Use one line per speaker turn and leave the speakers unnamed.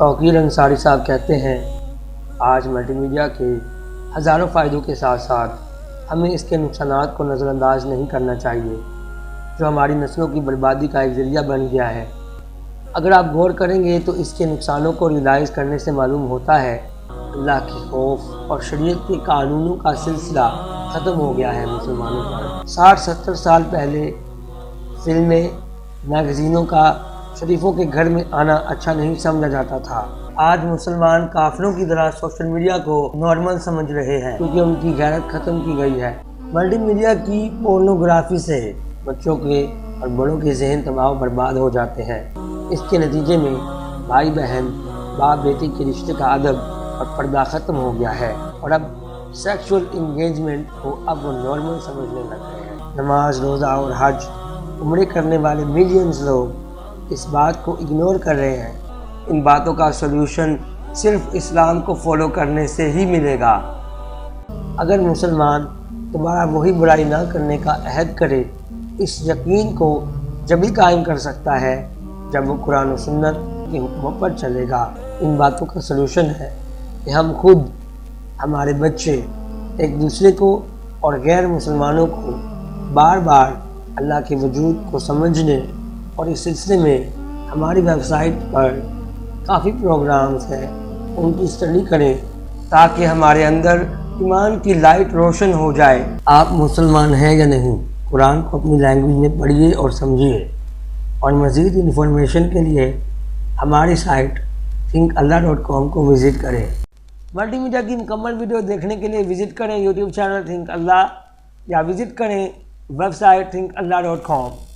توقیر انصاری صاحب کہتے ہیں آج ملٹی میڈیا کے ہزاروں فائدوں کے ساتھ ساتھ ہمیں اس کے نقصانات کو نظر انداز نہیں کرنا چاہیے جو ہماری نسلوں کی بربادی کا ایک ذریعہ بن گیا ہے۔ اگر آپ غور کریں گے تو اس کے نقصانوں کو ریلائز کرنے سے معلوم ہوتا ہے اللہ کے خوف اور شریعت کے قانونوں کا سلسلہ ختم ہو گیا ہے مسلمانوں پر۔ 60-70 سال پہلے فلمیں میگزینوں کا شریفوں کے گھر میں آنا اچھا نہیں سمجھا جاتا تھا۔ آج مسلمان کافروں کی طرح سوشل میڈیا کو نارمل سمجھ رہے ہیں کیونکہ ان کی غیرت ختم کی گئی ہے۔ ملٹی میڈیا کی پورنوگرافی سے بچوں کے اور بڑوں کے ذہن تباہ و برباد ہو جاتے ہیں۔ اس کے نتیجے میں بھائی بہن باپ بیٹی کے رشتے کا ادب اور پردہ ختم ہو گیا ہے اور اب سیکشول انگیجمنٹ کو اب وہ نارمل سمجھنے لگ گئے ہیں۔ نماز روزہ اور حج عمرے کرنے والے ملینز لوگ اس بات کو اگنور کر رہے ہیں۔ ان باتوں کا سولوشن صرف اسلام کو فالو کرنے سے ہی ملے گا۔ اگر مسلمان دوبارہ وہی برائی نہ کرنے کا عہد کرے اس یقین کو جبھی قائم کر سکتا ہے جب وہ قرآن و سنت کے حکموں پر چلے گا۔ ان باتوں کا سولوشن ہے کہ ہم خود، ہمارے بچے ایک دوسرے کو اور غیر مسلمانوں کو بار بار اللہ کے وجود کو سمجھنے اور اس سلسلے میں ہماری ویب سائٹ پر کافی پروگرامز ہیں ان کی اسٹڈی کریں تاکہ ہمارے اندر ایمان کی لائٹ روشن ہو جائے۔ آپ مسلمان ہیں یا نہیں، قرآن کو اپنی لینگویج میں پڑھیے اور سمجھیے، اور مزید انفارمیشن کے لیے ہماری سائٹ thinkallah.com کو وزٹ کریں۔ ملٹی میڈیا کی مکمل ویڈیو دیکھنے کے لیے وزٹ کریں یوٹیوب چینل تھنک اللہ یا وزٹ کریں ویب سائٹ thinkallah.com۔